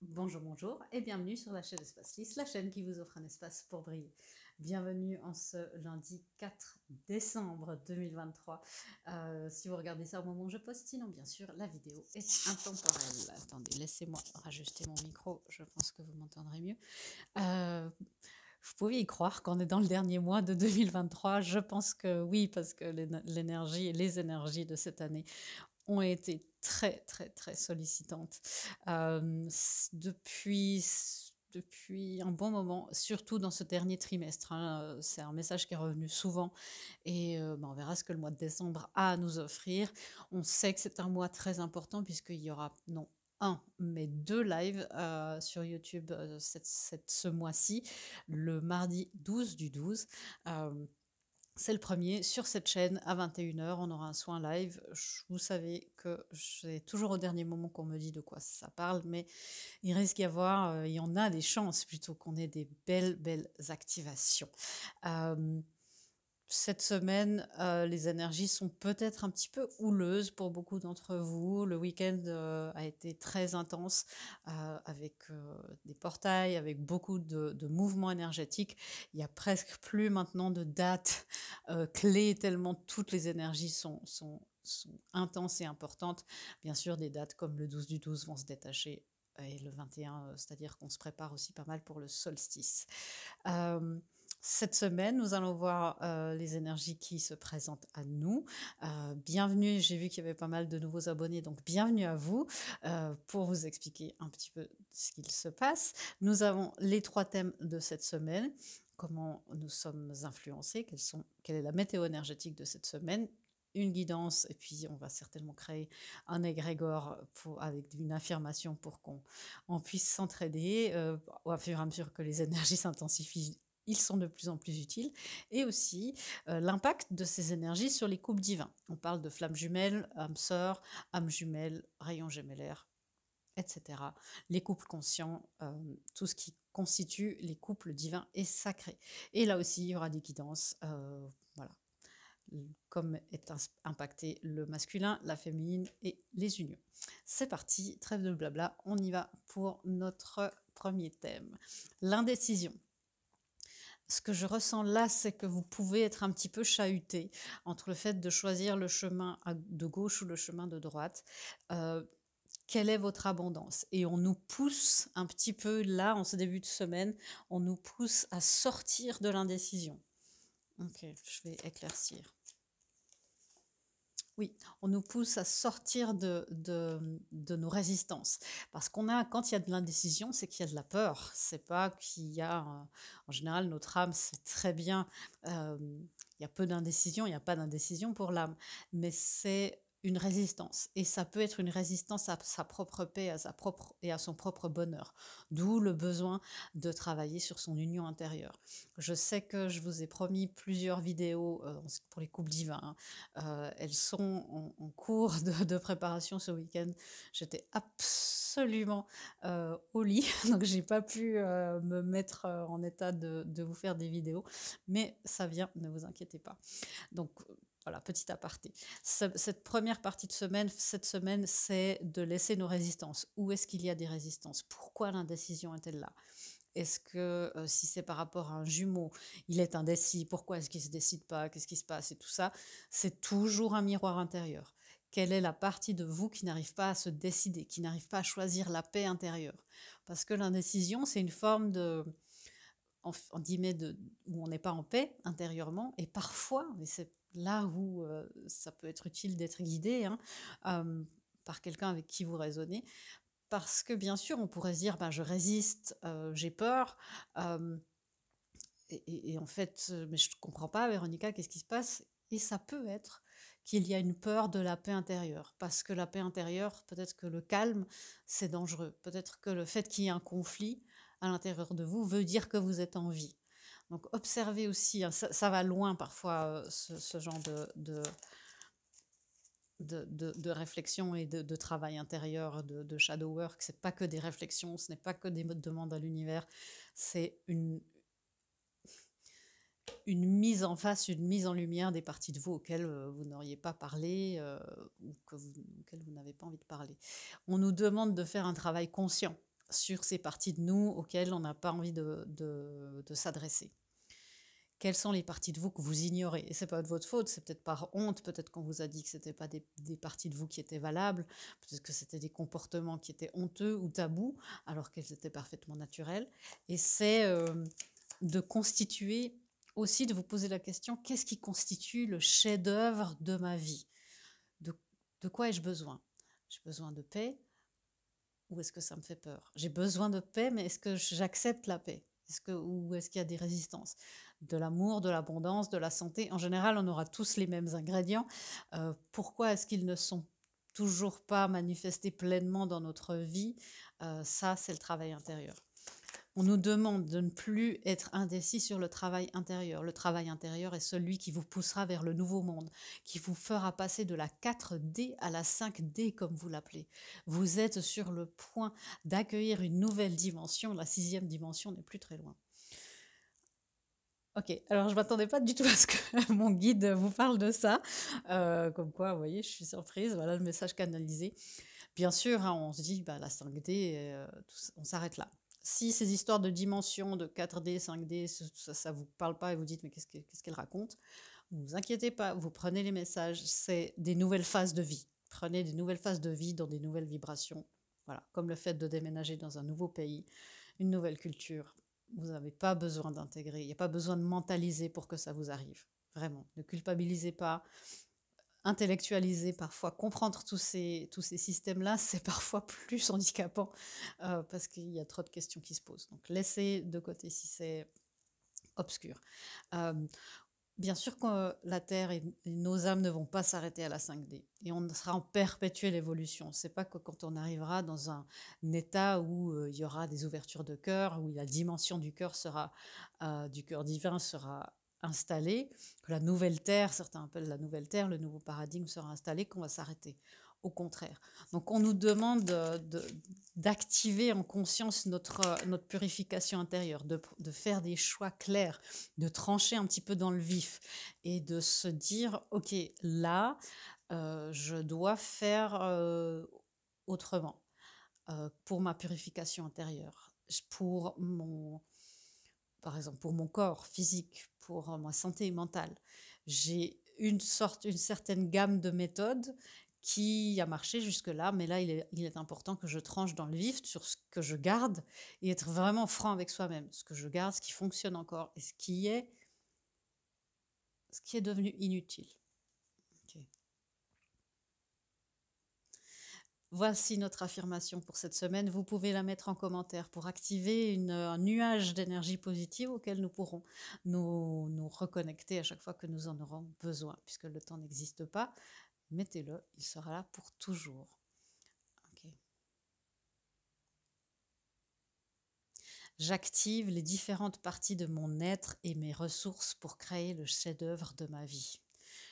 Bonjour, bonjour et bienvenue sur la chaîne Espace Lys, la chaîne qui vous offre un espace pour briller. Bienvenue en ce lundi 4 décembre 2023. Si vous regardez ça au moment où je poste, sinon bien sûr la vidéo est intemporelle. Attendez, laissez-moi rajuster mon micro, je pense que vous m'entendrez mieux. Vous pouvez y croire qu'on est dans le dernier mois de 2023. Je pense que oui, parce que l'énergie et les énergies de cette année ont été très, très, très sollicitantes depuis un bon moment, surtout dans ce dernier trimestre, hein. C'est un message qui est revenu souvent et on verra ce que le mois de décembre a à nous offrir. On sait que c'est un mois très important puisqu'il y aura non un, mais deux lives sur YouTube ce mois-ci, le mardi 12 du 12. Euh, c'est le premier sur cette chaîne à 21 h. On aura un soin live. Vous savez que c'est toujours au dernier moment qu'on me dit de quoi ça parle, mais il risque d'y avoir, il y en a des chances plutôt qu'on ait des belles, belles activations. Euh, cette semaine, les énergies sont peut-être un petit peu houleuses pour beaucoup d'entre vous. Le week-end a été très intense avec des portails, avec beaucoup de mouvements énergétiques. Il n'y a presque plus maintenant de dates clés tellement toutes les énergies sont intenses et importantes. Bien sûr, des dates comme le 12 du 12 vont se détacher et le 21, c'est-à-dire qu'on se prépare aussi pas mal pour le solstice. Euh, cette semaine, nous allons voir les énergies qui se présentent à nous. Bienvenue, j'ai vu qu'il y avait pas mal de nouveaux abonnés, donc bienvenue à vous pour vous expliquer un petit peu ce qu'il se passe. Nous avons les trois thèmes de cette semaine. Comment nous sommes influencés, quelle est la météo énergétique de cette semaine, une guidance, et puis on va certainement créer un égrégore avec une affirmation pour qu'on puisse s'entraider au fur et à mesure que les énergies s'intensifient. Ils sont de plus en plus utiles. Et aussi l'impact de ces énergies sur les couples divins. On parle de flammes jumelles, âmes sœurs, âmes jumelles, rayons gémellaires, etc. Les couples conscients, tout ce qui constitue les couples divins et sacrés. Et là aussi, il y aura des guidances. Voilà, comme est impacté le masculin, la féminine et les unions. C'est parti, trêve de blabla, on y va pour notre premier thème. L'indécision. Ce que je ressens là, c'est que vous pouvez être un petit peu chahuté entre le fait de choisir le chemin de gauche ou le chemin de droite. Euh, Quelle est votre abondance? Et on nous pousse un petit peu là, en ce début de semaine, on nous pousse à sortir de l'indécision. Ok, je vais éclaircir. Oui, on nous pousse à sortir de nos résistances. Parce quand il y a de l'indécision, c'est qu'il y a de la peur. C'est pas qu'il y a, en général, notre âme sait très bien, il y a peu d'indécision, il n'y a pas d'indécision pour l'âme. Mais c'est une résistance. Et ça peut être une résistance à sa propre paix, et à son propre bonheur. D'où le besoin de travailler sur son union intérieure. Je sais que je vous ai promis plusieurs vidéos pour les couples divins, hein. Elles sont en cours de préparation ce week-end. J'étais absolument au lit, donc j'ai pas pu me mettre en état de vous faire des vidéos, mais ça vient, ne vous inquiétez pas. Donc voilà, petit aparté. Cette première partie de semaine, cette semaine, c'est de laisser nos résistances. Où est-ce qu'il y a des résistances? Pourquoi l'indécision est-elle là? Est-ce que si c'est par rapport à un jumeau, il est indécis, pourquoi est-ce qu'il ne se décide pas, qu'est-ce qui se passe et tout ça, c'est toujours un miroir intérieur. Quelle est la partie de vous qui n'arrive pas à se décider, qui n'arrive pas à choisir la paix intérieure? Parce que l'indécision, c'est une forme en guillemets, où on n'est pas en paix intérieurement, et parfois, et c'est là où ça peut être utile d'être guidé, hein, par quelqu'un avec qui vous raisonnez, parce que bien sûr, on pourrait se dire, ben, je résiste, j'ai peur, et en fait, mais je ne comprends pas, Véronica, qu'est-ce qui se passe? Et ça peut être qu'il y a une peur de la paix intérieure, parce que la paix intérieure, peut-être que le calme, c'est dangereux. Peut-être que le fait qu'il y ait un conflit à l'intérieur de vous veut dire que vous êtes en vie. Donc observez aussi, hein, ça va loin parfois, ce genre de réflexion et de travail intérieur, de shadow work. C'est pas que des réflexions, ce n'est pas que des demandes à l'univers, c'est une mise en face, une mise en lumière des parties de vous auxquelles vous n'auriez pas parlé ou auxquelles vous n'avez pas envie de parler. On nous demande de faire un travail conscient. sur ces parties de nous auxquelles on n'a pas envie de s'adresser. Quelles sont les parties de vous que vous ignorez? Et c'est pas de votre faute, c'est peut-être par honte, peut-être qu'on vous a dit que c'était pas des parties de vous qui étaient valables, peut-être que c'était des comportements qui étaient honteux ou tabous, alors qu'elles étaient parfaitement naturelles. Et c'est de constituer aussi, de vous poser la question, qu'est-ce qui constitue le chef-d'œuvre de ma vie? De, de quoi ai-je besoin? J'ai besoin de paix ou est-ce que ça me fait peur? J'ai besoin de paix, mais est-ce que j'accepte la paix? Ou est-ce qu'il y a des résistances? De l'amour, de l'abondance, de la santé. En général, on aura tous les mêmes ingrédients. Pourquoi est-ce qu'ils ne sont toujours pas manifestés pleinement dans notre vie? Ça, c'est le travail intérieur. On nous demande de ne plus être indécis sur le travail intérieur. Le travail intérieur est celui qui vous poussera vers le nouveau monde, qui vous fera passer de la 4D à la 5D, comme vous l'appelez. Vous êtes sur le point d'accueillir une nouvelle dimension. La 6e dimension n'est plus très loin. Ok, alors je ne m'attendais pas du tout à ce que mon guide vous parle de ça. Comme quoi, vous voyez, je suis surprise. Voilà le message canalisé. Bien sûr, hein, on se dit, bah, la 5D, on s'arrête là. Si ces histoires de dimensions, de 4D, 5D, ça ne vous parle pas et vous dites, mais qu'est-ce qu'elle raconte? Ne vous inquiétez pas, vous prenez les messages, c'est des nouvelles phases de vie. Prenez des nouvelles phases de vie dans des nouvelles vibrations. Voilà, comme le fait de déménager dans un nouveau pays, une nouvelle culture. Vous n'avez pas besoin d'intégrer, il n'y a pas besoin de mentaliser pour que ça vous arrive. Vraiment, ne culpabilisez pas, intellectualiser parfois, comprendre tous ces systèmes-là, c'est parfois plus handicapant parce qu'il y a trop de questions qui se posent. Donc laissez de côté si c'est obscur. Euh, Bien sûr que la Terre et nos âmes ne vont pas s'arrêter à la 5D et on sera en perpétuelle évolution. C'est pas que quand on arrivera dans un état où il y aura des ouvertures de cœur, où la dimension du cœur du cœur divin sera installée, que la nouvelle Terre, certains appellent la nouvelle Terre, le nouveau paradigme sera installé, qu'on va s'arrêter. Au contraire. Donc on nous demande d'activer en conscience notre purification intérieure, de faire des choix clairs, de trancher un petit peu dans le vif et de se dire, OK, là, je dois faire autrement pour ma purification intérieure, par exemple, pour mon corps physique, pour ma santé mentale. J'ai une certaine gamme de méthodes qui a marché jusque-là, mais là, il est important que je tranche dans le vif sur ce que je garde et être vraiment franc avec soi-même. Ce que je garde, ce qui fonctionne encore et ce qui est devenu inutile. Okay. Voici notre affirmation pour cette semaine. Vous pouvez la mettre en commentaire pour activer un nuage d'énergie positive auquel nous pourrons nous reconnecter à chaque fois que nous en aurons besoin. Puisque le temps n'existe pas, mettez-le, il sera là pour toujours. Okay. J'active les différentes parties de mon être et mes ressources pour créer le chef-d'œuvre de ma vie.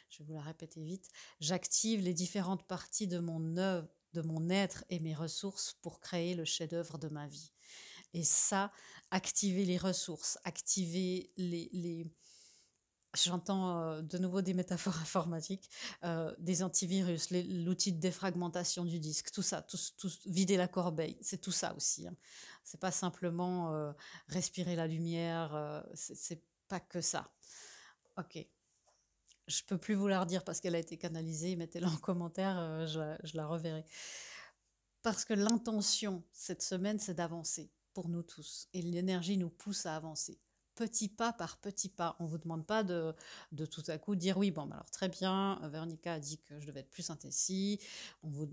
Je vais vous la répéter vite. J'active les différentes parties de mon être et mes ressources pour créer le chef-d'œuvre de ma vie. Et ça, activer les ressources, activer j'entends de nouveau des métaphores informatiques, des antivirus, l'outil de défragmentation du disque, tout ça, vider la corbeille, c'est tout ça aussi. Hein. C'est pas simplement respirer la lumière, c'est pas que ça. Ok. Je peux plus vous la redire parce qu'elle a été canalisée. Mettez-la en commentaire, je la reverrai. Parce que l'intention cette semaine, c'est d'avancer pour nous tous. Et l'énergie nous pousse à avancer. Petit pas par petit pas. On ne vous demande pas de tout à coup dire oui, bon, alors très bien, Véronica a dit que je devais être plus indécis.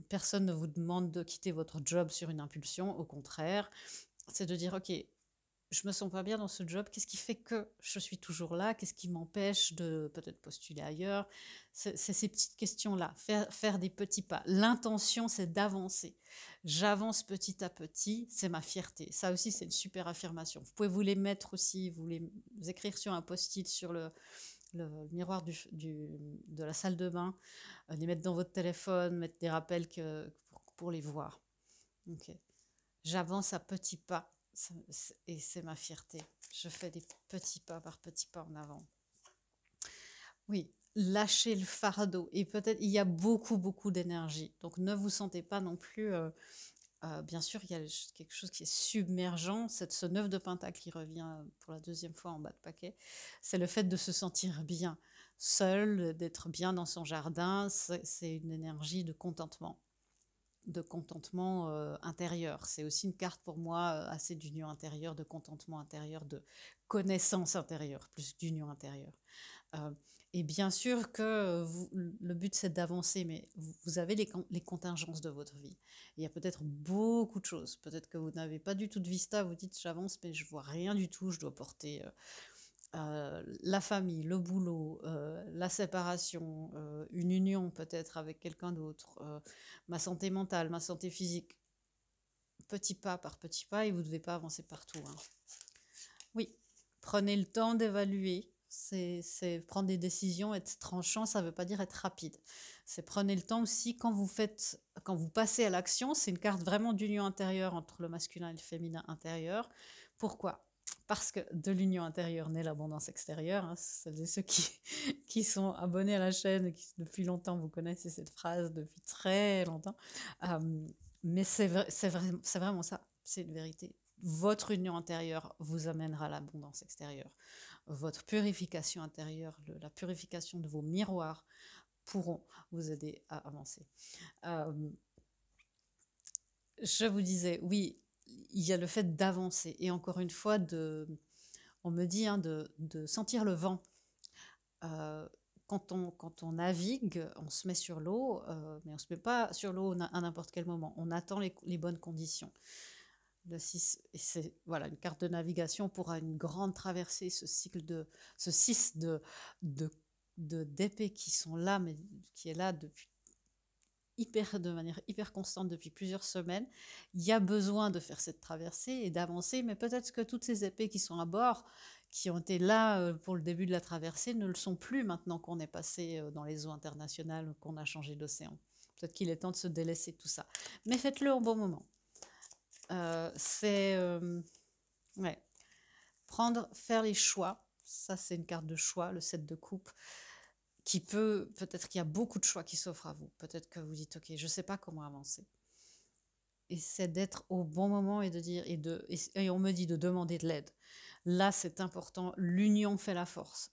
Personne ne vous demande de quitter votre job sur une impulsion. Au contraire, c'est de dire ok, je me sens pas bien dans ce job, qu'est-ce qui fait que je suis toujours là, qu'est-ce qui m'empêche de peut-être postuler ailleurs, c'est ces petites questions-là, faire des petits pas. L'intention, c'est d'avancer. J'avance petit à petit, c'est ma fierté. Ça aussi, c'est une super affirmation. Vous pouvez vous les mettre aussi, vous les écrire sur un post-it, sur le miroir de la salle de bain, les mettre dans votre téléphone, mettre des rappels pour les voir. Okay. J'avance à petits pas et c'est ma fierté. Je fais des petits pas par petits pas en avant. Oui, lâchez le fardeau. Et peut-être, il y a beaucoup, beaucoup d'énergie. Donc, ne vous sentez pas non plus Bien sûr, il y a quelque chose qui est submergent, c'est ce 9 de pentacle qui revient pour la deuxième fois en bas de paquet. C'est le fait de se sentir bien, seul, d'être bien dans son jardin. C'est une énergie de contentement intérieur. C'est aussi une carte pour moi assez d'union intérieure, de contentement intérieur, de connaissance intérieure, plus d'union intérieure. Euh, et bien sûr que le but c'est d'avancer, mais vous avez les contingences de votre vie. Il y a peut-être beaucoup de choses. Peut-être que vous n'avez pas du tout de vista, vous dites j'avance, mais je vois rien du tout. Je dois porter la famille, le boulot, la séparation, une union peut-être avec quelqu'un d'autre, ma santé mentale, ma santé physique, petit pas par petit pas, et vous ne devez pas avancer partout, hein. Oui, prenez le temps d'évaluer. C'est prendre des décisions, être tranchant, ça ne veut pas dire être rapide. C'est prenez le temps aussi quand vous passez à l'action, c'est une carte vraiment d'union intérieure entre le masculin et le féminin intérieur. Pourquoi? Parce que de l'union intérieure naît l'abondance extérieure, hein. Celles et ceux qui sont abonnés à la chaîne et qui depuis longtemps vous connaissez cette phrase depuis très longtemps. Euh, mais c'est vraiment ça, c'est une vérité. Votre union intérieure vous amènera à l'abondance extérieure. Votre purification intérieure, la purification de vos miroirs pourront vous aider à avancer. Euh, je vous disais, oui, il y a le fait d'avancer. Et encore une fois, on me dit de sentir le vent. Euh, quand on navigue, on se met sur l'eau, mais on ne se met pas sur l'eau à n'importe quel moment. On attend les bonnes conditions. Le 6, et c'est voilà, une carte de navigation pour une grande traversée, ce 6 d'épées qui sont là, mais qui est là de manière hyper constante depuis plusieurs semaines. Il y a besoin de faire cette traversée et d'avancer, mais peut-être que toutes ces épées qui sont à bord, qui ont été là pour le début de la traversée, ne le sont plus maintenant qu'on est passé dans les eaux internationales, qu'on a changé d'océan. Peut-être qu'il est temps de se délaisser de tout ça. Mais faites-le au bon moment. C'est ouais. Faire les choix. Ça, c'est une carte de choix, le 7 de coupe, peut-être qu'il y a beaucoup de choix qui s'offrent à vous. Peut-être que vous dites, ok, je ne sais pas comment avancer. Et c'est d'être au bon moment et de dire, et on me dit de demander de l'aide. Là, c'est important. L'union fait la force.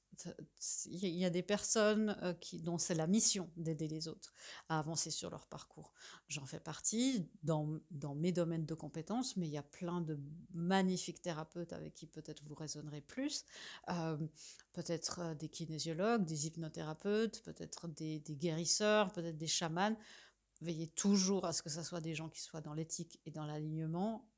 Il y a des personnes dont c'est la mission d'aider les autres à avancer sur leur parcours. J'en fais partie dans mes domaines de compétences, mais il y a plein de magnifiques thérapeutes avec qui peut-être vous raisonnerez plus. Euh, peut-être des kinésiologues, des hypnothérapeutes, peut-être des guérisseurs, peut-être des chamans. Veillez toujours à ce que ce soit des gens qui soient dans l'éthique et dans l'alignement.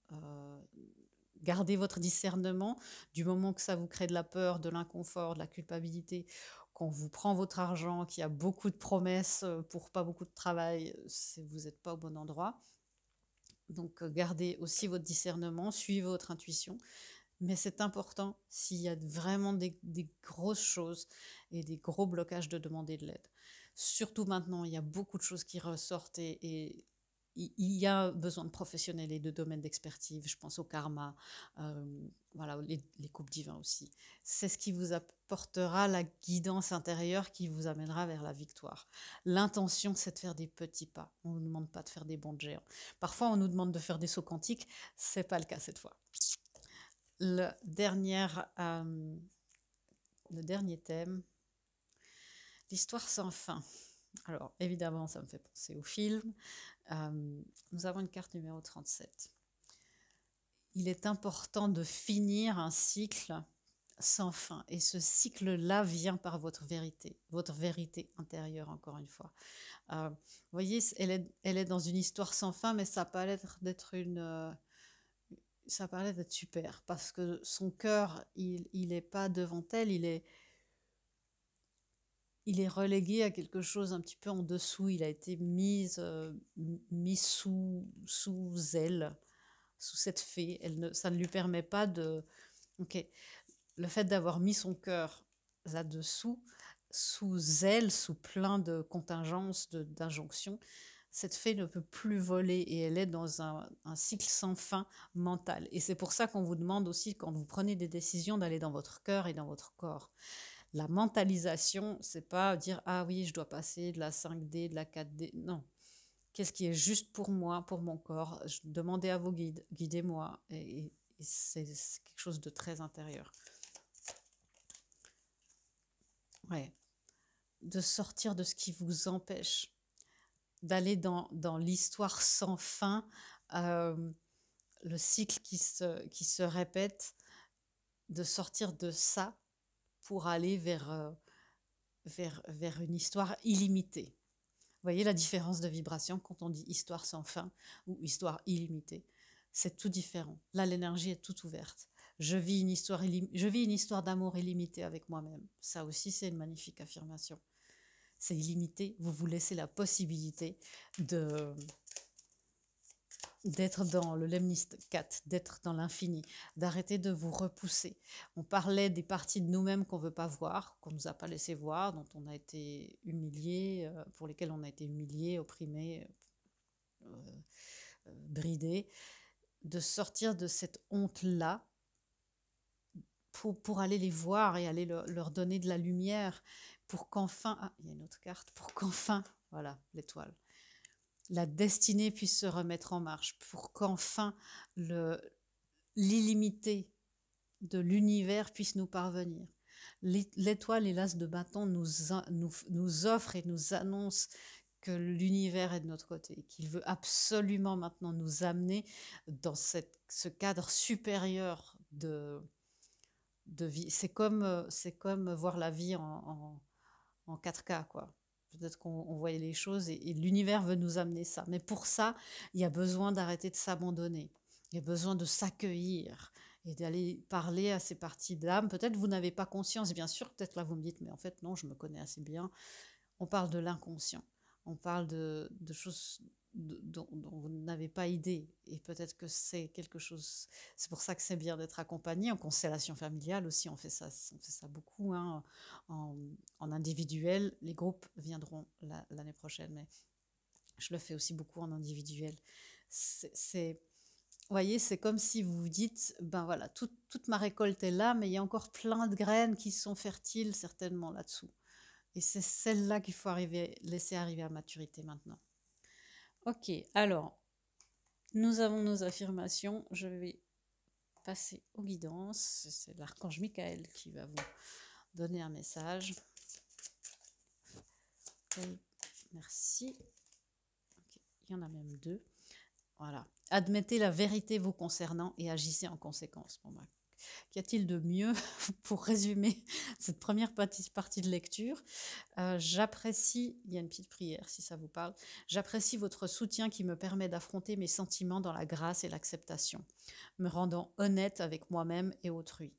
Gardez votre discernement du moment que ça vous crée de la peur, de l'inconfort, de la culpabilité, qu'on vous prend votre argent, qu'il y a beaucoup de promesses pour pas beaucoup de travail, vous n'êtes pas au bon endroit. Donc gardez aussi votre discernement, suivez votre intuition. Mais c'est important s'il y a vraiment des grosses choses et des gros blocages de demander de l'aide. Surtout maintenant, il y a beaucoup de choses qui ressortent et il y a besoin de professionnels et de domaines d'expertise. Je pense au karma, voilà, les coupes divins aussi. C'est ce qui vous apportera la guidance intérieure qui vous amènera vers la victoire. L'intention, c'est de faire des petits pas. On ne nous demande pas de faire des bonds de géants. Parfois, on nous demande de faire des sauts quantiques. C'est pas le cas cette fois. Le dernier thème, l'histoire sans fin. Alors, évidemment, ça me fait penser au film. Nous avons une carte numéro 37. Il est important de finir un cycle sans fin. Et ce cycle-là vient par votre vérité intérieure, encore une fois. Vous voyez, elle est dans une histoire sans fin, mais ça paraît d'être ça paraît d'être super, parce que son cœur, il est pas devant elle, il est relégué à quelque chose un petit peu en dessous, il a été mis sous elle, sous cette fée. Ça ne lui permet pas de... Ok, le fait d'avoir mis son cœur là-dessous, sous elle, sous plein de contingences, d'injonctions, cette fée ne peut plus voler et elle est dans un cycle sans fin mental. Et c'est pour ça qu'on vous demande aussi, quand vous prenez des décisions, d'aller dans votre cœur et dans votre corps. La mentalisation, c'est pas dire ah oui, je dois passer de la 5D, de la 4D. Non. qu'est-ce qui est juste pour moi, pour mon corps. Demandez à vos guides, guidez-moi. Et c'est quelque chose de très intérieur. Ouais. De sortir de ce qui vous empêche, d'aller dans l'histoire sans fin, euh, le cycle qui se répète, de sortir de ça pour aller vers une histoire illimitée. Vous voyez la différence de vibration quand on dit histoire sans fin ou histoire illimitée. C'est tout différent. Là, l'énergie est toute ouverte. Je vis une histoire d'amour illimitée avec moi-même. Ça aussi, c'est une magnifique affirmation. C'est illimité. Vous vous laissez la possibilité de d'être dans le Lemniscat, d'être dans l'infini, d'arrêter de vous repousser. On parlait des parties de nous-mêmes qu'on ne veut pas voir, qu'on ne nous a pas laissé voir, dont on a été humilié, pour lesquelles on a été humilié, opprimé, bridé, de sortir de cette honte-là pour aller les voir et aller leur donner de la lumière, pour qu'enfin, ah, il y a une autre carte, pour qu'enfin, voilà, l'étoile, la destinée puisse se remettre en marche, pour qu'enfin l'illimité de l'univers puisse nous parvenir. L'étoile et l'as de bâton nous offre et nous annonce que l'univers est de notre côté, qu'il veut absolument maintenant nous amener dans ce cadre supérieur de vie. C'est comme voir la vie en 4K, quoi. Peut-être qu'on voyait les choses et l'univers veut nous amener ça. Mais pour ça, il y a besoin d'arrêter de s'abandonner. Il y a besoin de s'accueillir et d'aller parler à ces parties d'âme. Peut-être vous n'avez pas conscience, bien sûr. Peut-être là, vous me dites, mais en fait, non, je me connais assez bien. On parle de l'inconscient. On parle de choses dont vous n'avez pas idée. Et peut-être que c'est quelque chose. C'est pour ça que c'est bien d'être accompagné. En constellation familiale aussi, on fait ça beaucoup, hein, en individuel. Les groupes viendront l'année prochaine, mais je le fais aussi beaucoup en individuel. Vous voyez, c'est comme si vous vous dites, ben voilà, toute ma récolte est là, mais il y a encore plein de graines qui sont fertiles certainement là-dessous. Et c'est celle-là qu'il faut laisser arriver à maturité maintenant. Ok, alors, nous avons nos affirmations. Je vais passer aux guidances. C'est l'archange Michael qui va vous donner un message. Okay, merci. Okay, il y en a même 2. Voilà. Admettez la vérité vous concernant et agissez en conséquence. Bon, bah, qu'y a-t-il de mieux pour résumer cette première partie de lecture? J'apprécie, il y a une petite prière si ça vous parle, j'apprécie votre soutien qui me permet d'affronter mes sentiments dans la grâce et l'acceptation, me rendant honnête avec moi-même et autrui.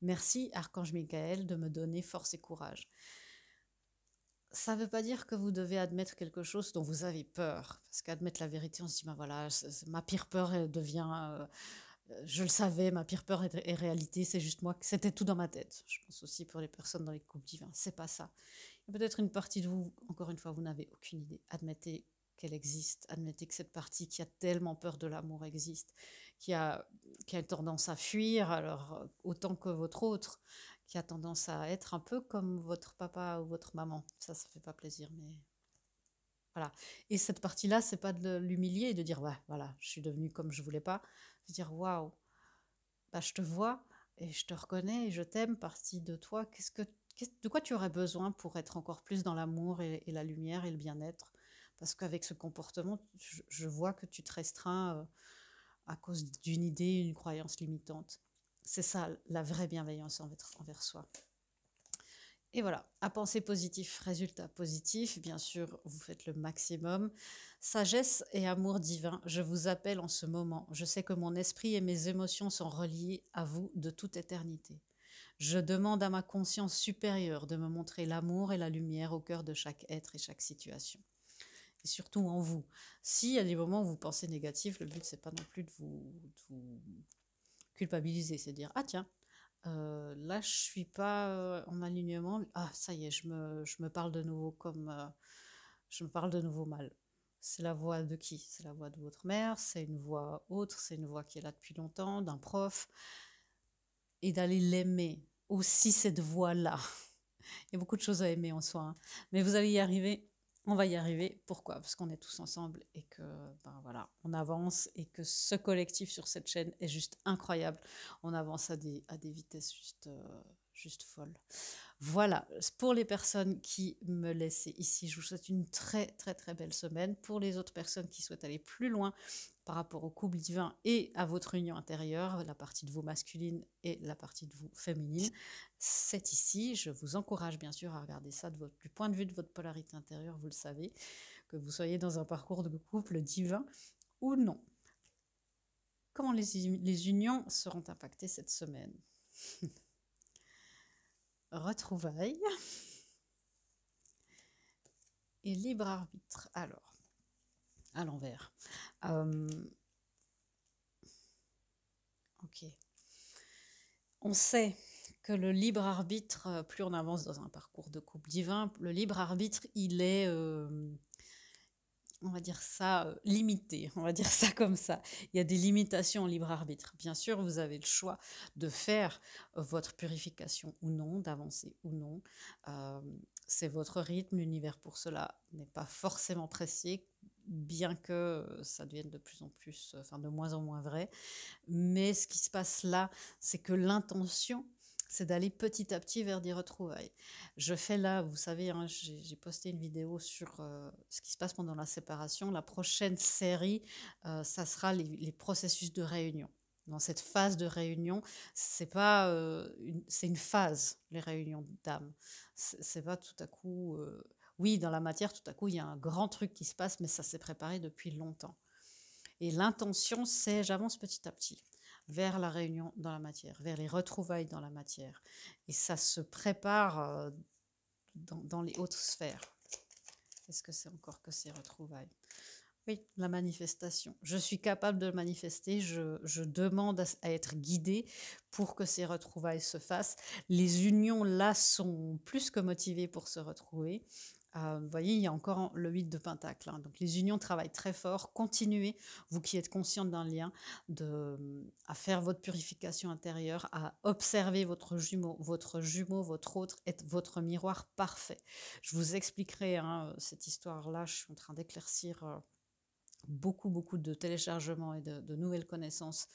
Merci, Archange Michael, de me donner force et courage. Ça ne veut pas dire que vous devez admettre quelque chose dont vous avez peur. Parce qu'admettre la vérité, on se dit, ben voilà, ma pire peur devient... je le savais, ma pire peur est réalité, c'est juste moi, c'était tout dans ma tête. Je pense aussi pour les personnes dans les couples divins, c'est pas ça. Il y a peut-être une partie de vous, encore une fois, vous n'avez aucune idée. Admettez qu'elle existe, admettez que cette partie qui a tellement peur de l'amour existe, qui a tendance à fuir, alors autant que votre autre, qui a tendance à être un peu comme votre papa ou votre maman. Ça fait pas plaisir, mais voilà. Et cette partie-là, c'est pas de l'humilier et de dire, ouais, voilà, je suis devenue comme je voulais pas. De dire, waouh, bah, je te vois et je te reconnais et je t'aime, partie de toi. De quoi tu aurais besoin pour être encore plus dans l'amour et la lumière et le bien-être? Parce qu'avec ce comportement, je vois que tu te restreins à cause d'une idée, une croyance limitante. C'est ça, la vraie bienveillance envers soi. Et voilà, à penser positif, résultat positif, bien sûr, vous faites le maximum. Sagesse et amour divin, je vous appelle en ce moment. Je sais que mon esprit et mes émotions sont reliés à vous de toute éternité. Je demande à ma conscience supérieure de me montrer l'amour et la lumière au cœur de chaque être et chaque situation. Et surtout en vous. S'il y a des moments où vous pensez négatif, le but, c'est pas non plus de vous culpabiliser, c'est de dire, ah tiens, là, je suis pas en alignement. Ah, ça y est, je me parle de nouveau comme je me parle de nouveau mal. C'est la voix de qui? C'est la voix de votre mère, c'est une voix autre, c'est une voix qui est là depuis longtemps, d'un prof. Et d'aller l'aimer aussi, cette voix-là. Il y a beaucoup de choses à aimer en soi, hein. Mais vous allez y arriver. On va y arriver. Pourquoi? Parce qu'on est tous ensemble et que, ben voilà, on avance et que ce collectif sur cette chaîne est juste incroyable. On avance à des vitesses juste folles. Voilà, pour les personnes qui me laissaient ici, je vous souhaite une très très très belle semaine. Pour les autres personnes qui souhaitent aller plus loin par rapport au couple divin et à votre union intérieure, la partie de vous masculine et la partie de vous féminine, c'est ici. Je vous encourage bien sûr à regarder ça du point de vue de votre polarité intérieure, vous le savez, que vous soyez dans un parcours de couple divin ou non. Comment les unions seront impactées cette semaine? Retrouvailles et libre arbitre. Alors, à l'envers. Euh, ok. On sait que le libre arbitre, plus on avance dans un parcours de couple divin, le libre arbitre, il est, on va dire ça, limité, on va dire ça comme ça. Il y a des limitations au libre arbitre. Bien sûr, vous avez le choix de faire votre purification ou non, d'avancer ou non. Euh, c'est votre rythme, l'univers pour cela n'est pas forcément pressé, bien que ça devienne de plus en plus, enfin de moins en moins vrai. Mais ce qui se passe là, c'est que l'intention, c'est d'aller petit à petit vers des retrouvailles. Je fais là, vous savez, hein, j'ai posté une vidéo sur ce qui se passe pendant la séparation. La prochaine série, ça sera les processus de réunion. Dans cette phase de réunion, c'est pas c'est une phase, les réunions d'âme. C'est pas tout à coup. Oui, dans la matière, tout à coup, il y a un grand truc qui se passe, mais ça s'est préparé depuis longtemps. Et l'intention, c'est j'avance petit à petit vers la réunion dans la matière, vers les retrouvailles dans la matière. Et ça se prépare dans les hautes sphères. Qu'est-ce que c'est encore que ces retrouvailles? Oui, la manifestation. Je suis capable de le manifester, je demande à être guidée pour que ces retrouvailles se fassent. Les unions, là, sont plus que motivées pour se retrouver. Vous voyez, il y a encore le 8 de Pentacle. Hein. Donc les unions travaillent très fort. Continuez, vous qui êtes consciente d'un lien, à faire votre purification intérieure, à observer votre jumeau, votre autre, est votre miroir parfait. Je vous expliquerai hein, cette histoire-là. Je suis en train d'éclaircir beaucoup de téléchargements et de nouvelles connaissances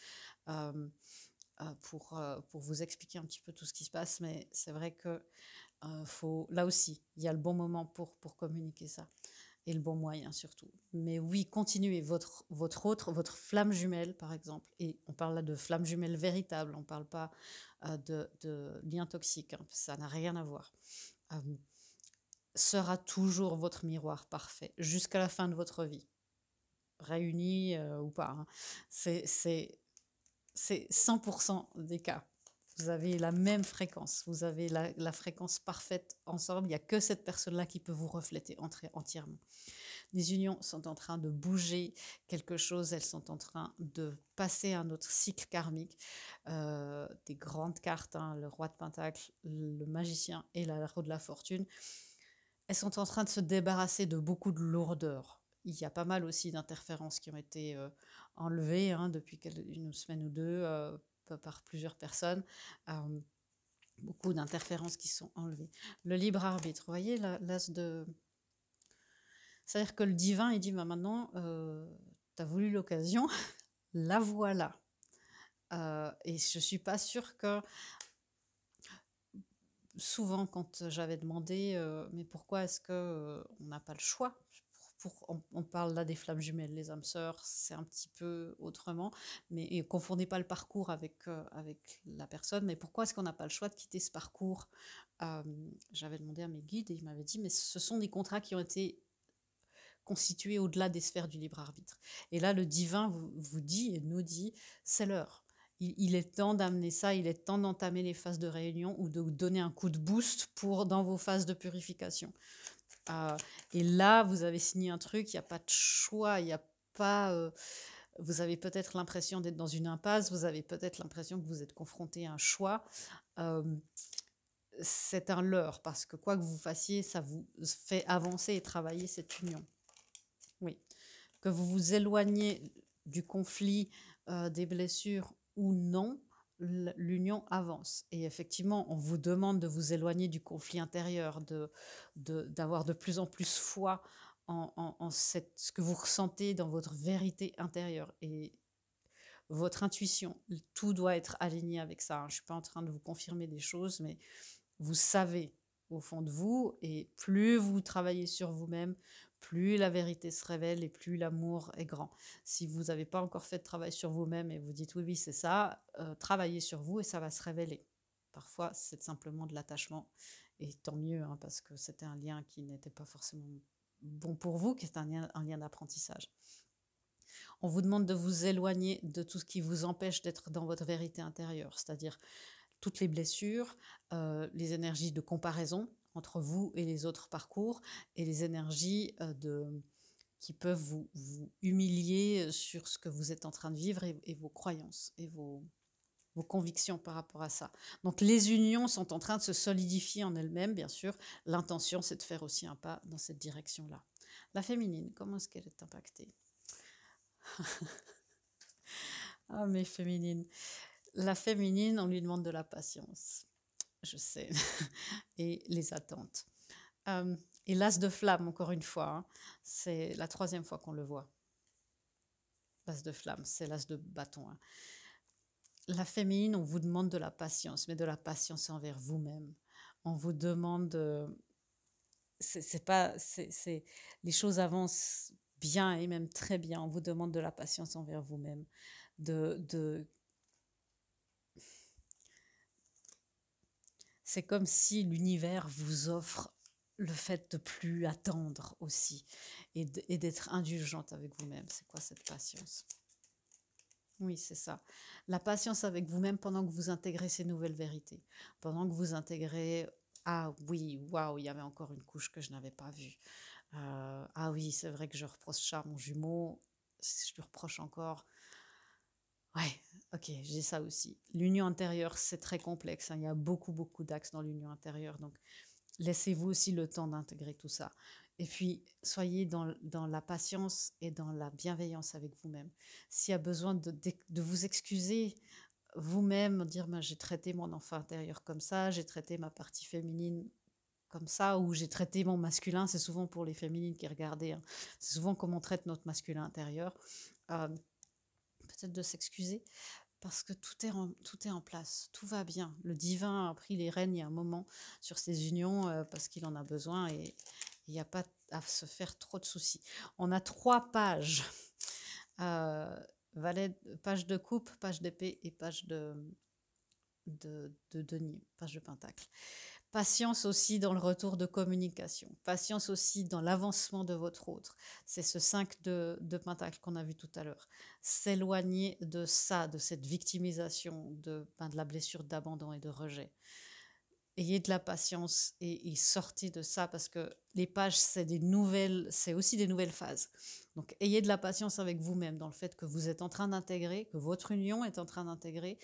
euh, pour vous expliquer un petit peu tout ce qui se passe. Mais c'est vrai que là aussi, il y a le bon moment pour communiquer ça et le bon moyen surtout. Mais oui, continuez votre flamme jumelle, par exemple, et on parle là de flamme jumelle véritable, on ne parle pas de lien toxique, hein, ça n'a rien à voir. Euh, sera toujours votre miroir parfait jusqu'à la fin de votre vie, réunis ou pas. Hein. C'est 100% des cas. Vous avez la même fréquence, vous avez la fréquence parfaite ensemble. Il n'y a que cette personne-là qui peut vous refléter entièrement. Les unions sont en train de bouger quelque chose, elles sont en train de passer un autre cycle karmique. Des grandes cartes, hein, le roi de Pentacle, le magicien et la roue de la fortune, elles sont en train de se débarrasser de beaucoup de lourdeur. Il y a pas mal aussi d'interférences qui ont été enlevées hein, depuis une semaine ou deux par plusieurs personnes. Euh, beaucoup d'interférences qui sont enlevées. Le libre arbitre, vous voyez, l'as de... C'est-à-dire que le divin, il dit, bah, maintenant, tu as voulu l'occasion, la voilà. Et je ne suis pas sûre que souvent, quand j'avais demandé, mais pourquoi est-ce qu'on n'a pas le choix on parle là des flammes jumelles, les âmes sœurs, c'est un petit peu autrement, mais ne confondez pas le parcours avec la personne, mais pourquoi est-ce qu'on n'a pas le choix de quitter ce parcours? J'avais demandé à mes guides et ils m'avaient dit, mais ce sont des contrats qui ont été constitués au-delà des sphères du libre arbitre. Et là, le divin vous dit et nous dit, c'est l'heure. Il est temps d'amener ça, il est temps d'entamer les phases de réunion ou de donner un coup de boost dans vos phases de purification. Et là, vous avez signé un truc, il n'y a pas de choix, il n'y a pas... vous avez peut-être l'impression d'être dans une impasse, vous avez peut-être l'impression que vous êtes confronté à un choix. Euh, c'est un leurre, parce que quoi que vous fassiez, ça vous fait avancer et travailler cette union. Oui. Que vous vous éloignez du conflit, des blessures ou non, l'union avance. Et effectivement, on vous demande de vous éloigner du conflit intérieur, d'avoir de plus en plus foi en ce que vous ressentez dans votre vérité intérieure. Et votre intuition, tout doit être aligné avec ça, hein. Je ne suis pas en train de vous confirmer des choses, mais vous savez au fond de vous, et plus vous travaillez sur vous-même, plus la vérité se révèle et plus l'amour est grand. Si vous n'avez pas encore fait de travail sur vous-même et vous dites oui, oui, c'est ça, travaillez sur vous et ça va se révéler. Parfois, c'est simplement de l'attachement, et tant mieux, hein, parce que c'était un lien qui n'était pas forcément bon pour vous, qui est un lien d'apprentissage. On vous demande de vous éloigner de tout ce qui vous empêche d'être dans votre vérité intérieure, c'est-à-dire toutes les blessures, les énergies de comparaison entre vous et les autres parcours, et les énergies qui peuvent vous humilier sur ce que vous êtes en train de vivre, et vos croyances et vos convictions par rapport à ça. Donc les unions sont en train de se solidifier en elles-mêmes, bien sûr. L'intention, c'est de faire aussi un pas dans cette direction-là. La féminine, comment est-ce qu'elle est impactée? Ah, mais féminine. La féminine, on lui demande de la patience, je sais, et les attentes. Euh, et l'as de flamme, encore une fois, hein, c'est la troisième fois qu'on le voit. L'as de flamme, c'est l'as de bâton, hein. La féminine, on vous demande de la patience, mais de la patience envers vous-même. On vous demande, c'est pas, les choses avancent bien et même très bien. On vous demande de la patience envers vous-même, de c'est comme si l'univers vous offre le fait de plus attendre aussi, et d'être indulgente avec vous-même. C'est quoi cette patience? Oui, c'est ça. La patience avec vous-même pendant que vous intégrez ces nouvelles vérités. Pendant que vous intégrez, ah oui, waouh, il y avait encore une couche que je n'avais pas vue. Ah oui, c'est vrai que je reproche ça à mon jumeau. Je lui reproche encore. Ouais, ok, j'ai ça aussi. L'union intérieure, c'est très complexe, hein. Il y a beaucoup, beaucoup d'axes dans l'union intérieure. Donc, laissez-vous aussi le temps d'intégrer tout ça. Et puis, soyez dans la patience et dans la bienveillance avec vous-même. S'il y a besoin de vous excuser vous-même, dire ben, j'ai traité mon enfant intérieur comme ça, j'ai traité ma partie féminine comme ça, ou j'ai traité mon masculin, c'est souvent pour les féminines qui regardaient, hein. C'est souvent comme on traite notre masculin intérieur. Euh, Peut-être de s'excuser, parce que tout est en place, tout va bien. Le divin a pris les rênes il y a un moment sur ces unions, parce qu'il en a besoin, et il n'y a pas à se faire trop de soucis. On a 3 pages, euh, page de coupe, page d'épée et page de denier, page de pentacle. Patience aussi dans le retour de communication. Patience aussi dans l'avancement de votre autre. C'est ce 5 de pentacle qu'on a vu tout à l'heure. S'éloigner de ça, de cette victimisation, de la blessure d'abandon et de rejet. Ayez de la patience, et sortez de ça, parce que les pages, c'est aussi des nouvelles phases. Donc, ayez de la patience avec vous-même dans le fait que vous êtes en train d'intégrer, que votre union est en train d'intégrer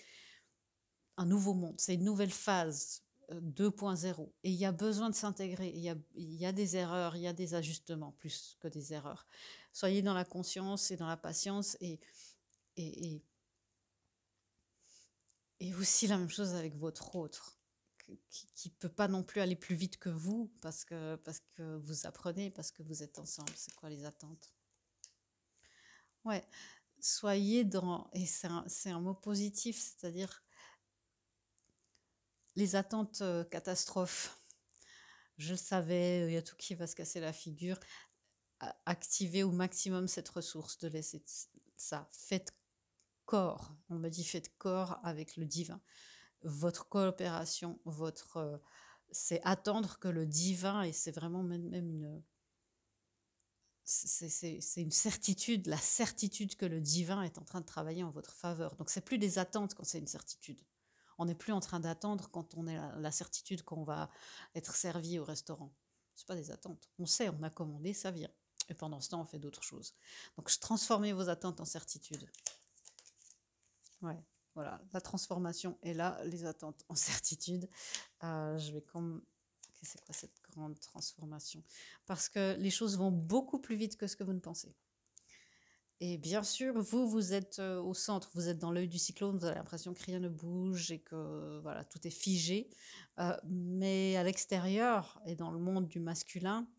un nouveau monde, c'est une nouvelle phase, 2.0, et il y a besoin de s'intégrer. Il y a des erreurs, il y a des ajustements plus que des erreurs. Soyez dans la conscience et dans la patience, et, et aussi la même chose avec votre autre, qui peut pas non plus aller plus vite que vous, parce que vous apprenez, parce que vous êtes ensemble. C'est quoi les attentes? Ouais, soyez dans, et c'est un mot positif, c'est-à-dire les attentes, catastrophes. Je le savais, il y a tout qui va se casser la figure. Activez au maximum cette ressource, de laisser ça. Faites corps. On me dit faites corps avec le divin. Votre coopération, c'est attendre que le divin, et c'est vraiment même c'est une certitude, la certitude que le divin est en train de travailler en votre faveur. Donc c'est plus des attentes quand c'est une certitude. On n'est plus en train d'attendre quand on est la certitude qu'on va être servi au restaurant. C'est pas des attentes. On sait, on a commandé, ça vient. Et pendant ce temps, on fait d'autres choses. Donc transformez vos attentes en certitude. Ouais, voilà, la transformation est là, les attentes en certitude. Je vais comme C'est quoi cette grande transformation? Parce que les choses vont beaucoup plus vite que ce que vous ne pensez. Et bien sûr, vous, vous êtes, au centre, vous êtes dans l'œil du cyclone, vous avez l'impression que rien ne bouge et que voilà, tout est figé. Mais à l'extérieur et dans le monde du masculin,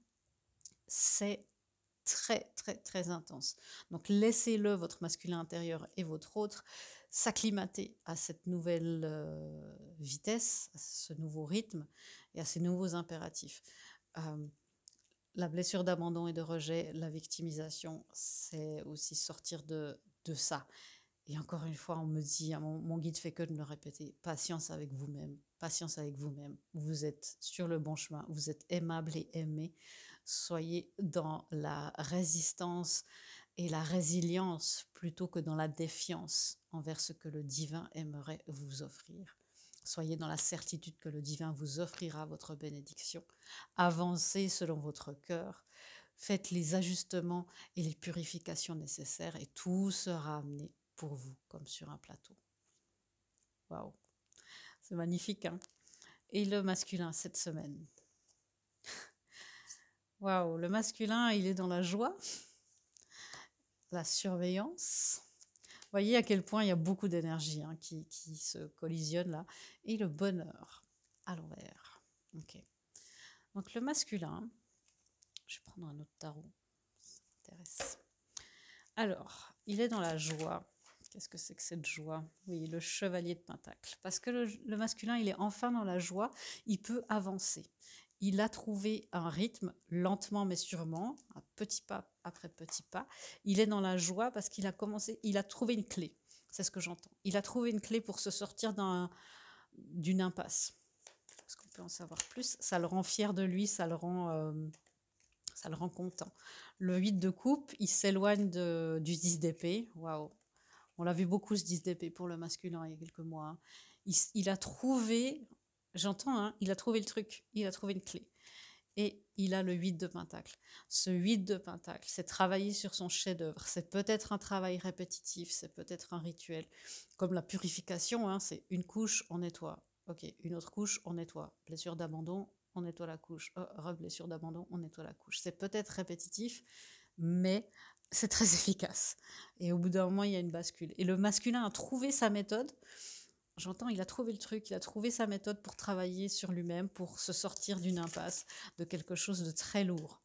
c'est très, très, très intense. Donc laissez-le, votre masculin intérieur et votre autre, s'acclimater à cette nouvelle, vitesse, à ce nouveau rythme et à ces nouveaux impératifs. Hem, la blessure d'abandon et de rejet, la victimisation, c'est aussi sortir de ça. Et encore une fois, on me dit, hein, mon guide fait que de me répéter, patience avec vous-même, patience avec vous-même. Vous êtes sur le bon chemin, vous êtes aimable et aimé. Soyez dans la résistance et la résilience plutôt que dans la défiance envers ce que le divin aimerait vous offrir. Soyez dans la certitude que le divin vous offrira votre bénédiction. Avancez selon votre cœur. Faites les ajustements et les purifications nécessaires et tout sera amené pour vous comme sur un plateau. Waouh, c'est magnifique, hein? Et le masculin cette semaine. Waouh, le masculin, il est dans la joie, la surveillance. Vous voyez à quel point il y a beaucoup d'énergie, hein, qui se collisionne là. Et le bonheur à l'envers. Ok. Donc le masculin, je vais prendre un autre tarot, ça m'intéresse. Alors, il est dans la joie. Qu'est-ce que c'est que cette joie? Oui, le chevalier de Pentacle. Parce que le masculin, il est enfin dans la joie, il peut avancer. Il a trouvé un rythme, lentement mais sûrement, un petit pas après petit pas. Il est dans la joie parce qu'il a commencé, il a trouvé une clé. C'est ce que j'entends. Il a trouvé une clé pour se sortir d'une impasse. Est-ce qu'on peut en savoir plus? Ça le rend fier de lui, ça le rend content. Le 8 de coupe, il s'éloigne du 10 d'épée. Waouh! On l'a vu beaucoup ce 10 d'épée pour le masculin il y a quelques mois, hein. Il a trouvé, j'entends, hein, il a trouvé le truc, il a trouvé une clé. Et il a le 8 de pentacle. Ce 8 de pentacle, c'est travailler sur son chef-d'œuvre. C'est peut-être un travail répétitif, c'est peut-être un rituel. Comme la purification, hein, c'est une couche, on nettoie. Ok, une autre couche, on nettoie. Blessure d'abandon, on nettoie la couche. Oh, blessure d'abandon, on nettoie la couche. C'est peut-être répétitif, mais c'est très efficace. Et au bout d'un moment, il y a une bascule. Et le masculin a trouvé sa méthode. J'entends, il a trouvé le truc, il a trouvé sa méthode pour travailler sur lui-même, pour se sortir d'une impasse, de quelque chose de très lourd.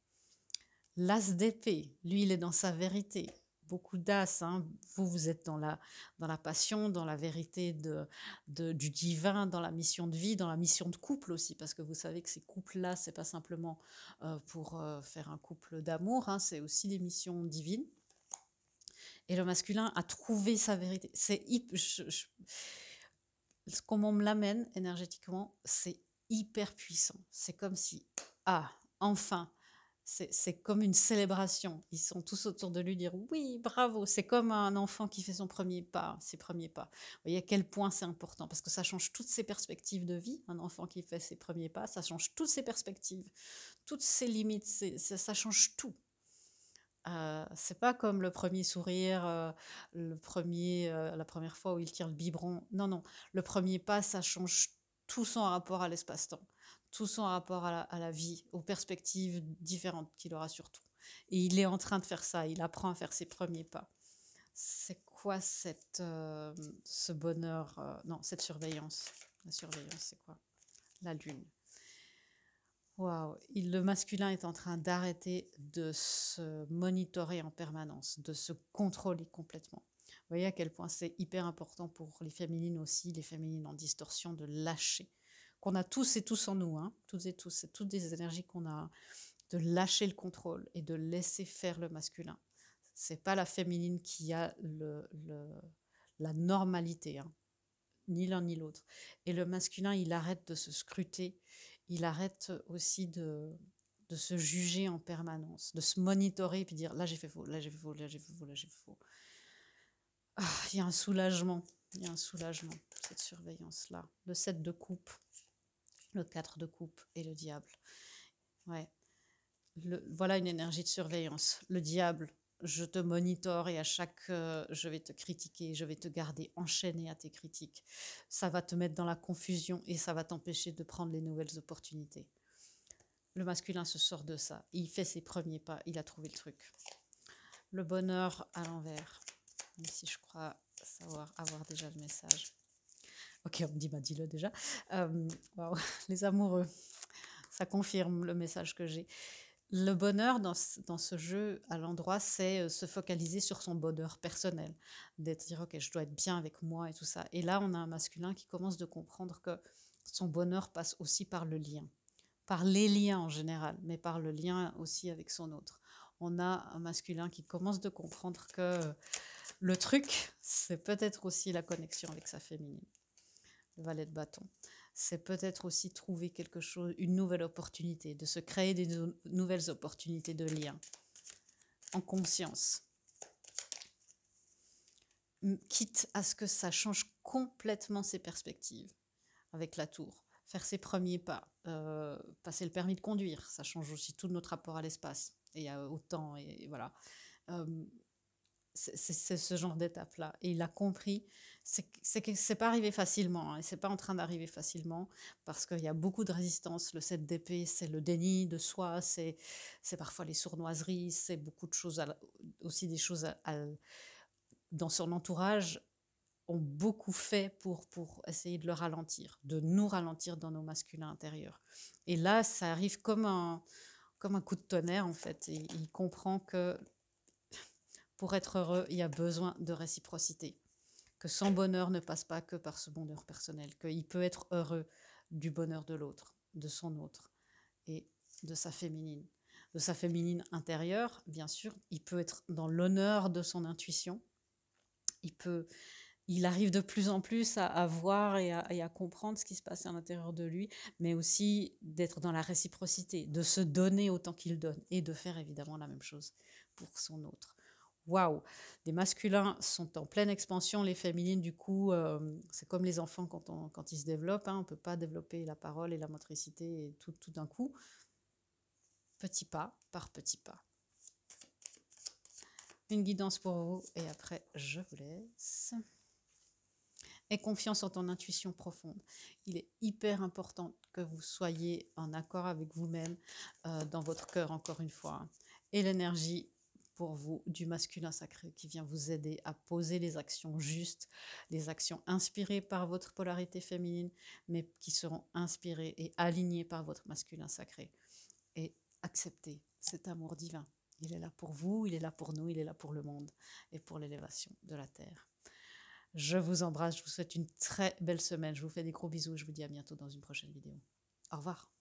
L'as d'épée, lui, il est dans sa vérité. Beaucoup d'as, hein. Vous, vous êtes dans la passion, dans la vérité du divin, dans la mission de vie, dans la mission de couple aussi, parce que vous savez que ces couples-là, c'est pas simplement pour faire un couple d'amour, hein, c'est aussi des missions divines. Et le masculin a trouvé sa vérité. Comment on me l'amène énergétiquement, c'est hyper puissant. C'est comme si, ah, enfin, c'est comme une célébration. Ils sont tous autour de lui dire oui, bravo. C'est comme un enfant qui fait son premier pas, ses premiers pas. Vous voyez à quel point c'est important parce que ça change toutes ses perspectives de vie. Un enfant qui fait ses premiers pas, ça change toutes ses perspectives, toutes ses limites, ça change tout. C'est pas comme le premier sourire, la première fois où il tire le biberon. Non, non, le premier pas, ça change tout son rapport à l'espace-temps, tout son rapport à la vie, aux perspectives différentes qu'il aura surtout. Et il est en train de faire ça, il apprend à faire ses premiers pas. C'est quoi ce bonheur, non, cette surveillance? La surveillance, c'est quoi? La lune. Waouh, le masculin est en train d'arrêter de se monitorer en permanence, de se contrôler complètement. Vous voyez à quel point c'est hyper important pour les féminines aussi, les féminines en distorsion, de lâcher. Qu'on a tous et tous en nous, hein, toutes et tous, c'est toutes des énergies qu'on a, de lâcher le contrôle et de laisser faire le masculin. C'est pas la féminine qui a la normalité, hein, ni l'un ni l'autre. Et le masculin, il arrête de se scruter, il arrête aussi de se juger en permanence, de se monitorer et puis dire là j'ai fait faux, là j'ai fait faux, là j'ai fait faux, là j'ai fait faux. Ah, il y a un soulagement, il y a un soulagement, cette surveillance-là. Le 7 de coupe, le 4 de coupe et le diable. Ouais. Voilà une énergie de surveillance. Le diable, je te monitore et à je vais te critiquer, je vais te garder enchaîné à tes critiques. Ça va te mettre dans la confusion et ça va t'empêcher de prendre les nouvelles opportunités. Le masculin se sort de ça, il fait ses premiers pas, il a trouvé le truc. Le bonheur à l'envers. Même si je crois savoir avoir déjà le message. Ok, on me dit, bah dis-le déjà. Waouh, les amoureux, ça confirme le message que j'ai. Le bonheur dans ce jeu à l'endroit, c'est se focaliser sur son bonheur personnel, d'être dire ok, je dois être bien avec moi et tout ça. Et là, on a un masculin qui commence de comprendre que son bonheur passe aussi par le lien, par les liens en général, mais par le lien aussi avec son autre. On a un masculin qui commence de comprendre que le truc, c'est peut-être aussi la connexion avec sa féminine, le valet de bâton. C'est peut-être aussi trouver quelque chose, une nouvelle opportunité, de se créer des nouvelles opportunités de lien, en conscience, quitte à ce que ça change complètement ses perspectives avec la tour. Faire ses premiers pas, passer le permis de conduire, ça change aussi tout notre rapport à l'espace et au temps, et voilà. Euh, c'est ce genre d'étape-là. Et il a compris, c'est pas arrivé facilement, hein, et c'est pas en train d'arriver facilement, parce qu'il y a beaucoup de résistance. Le 7 d'épée, c'est le déni de soi, c'est parfois les sournoiseries, c'est beaucoup de choses, aussi des choses dans son entourage ont beaucoup fait pour essayer de le ralentir, de nous ralentir dans nos masculins intérieurs. Et là, ça arrive comme un coup de tonnerre, en fait. Et il comprend que pour être heureux, il y a besoin de réciprocité, que son bonheur ne passe pas que par ce bonheur personnel, qu'il peut être heureux du bonheur de l'autre, de son autre, et de sa féminine intérieure, bien sûr. Il peut être dans l'honneur de son intuition, il arrive de plus en plus à voir et à comprendre ce qui se passe à l'intérieur de lui, mais aussi d'être dans la réciprocité, de se donner autant qu'il donne, et de faire évidemment la même chose pour son autre. Waouh, les masculins sont en pleine expansion, les féminines, du coup, c'est comme les enfants quand ils se développent, hein, on ne peut pas développer la parole et la motricité et tout d'un coup, petit pas par petit pas. Une guidance pour vous, et après, je vous laisse. Aie confiance en ton intuition profonde. Il est hyper important que vous soyez en accord avec vous-même, dans votre cœur, encore une fois, hein. Et l'énergie pour vous du masculin sacré qui vient vous aider à poser les actions justes, les actions inspirées par votre polarité féminine, mais qui seront inspirées et alignées par votre masculin sacré. Et acceptez cet amour divin. Il est là pour vous, il est là pour nous, il est là pour le monde et pour l'élévation de la Terre. Je vous embrasse, je vous souhaite une très belle semaine. Je vous fais des gros bisous, je vous dis à bientôt dans une prochaine vidéo. Au revoir.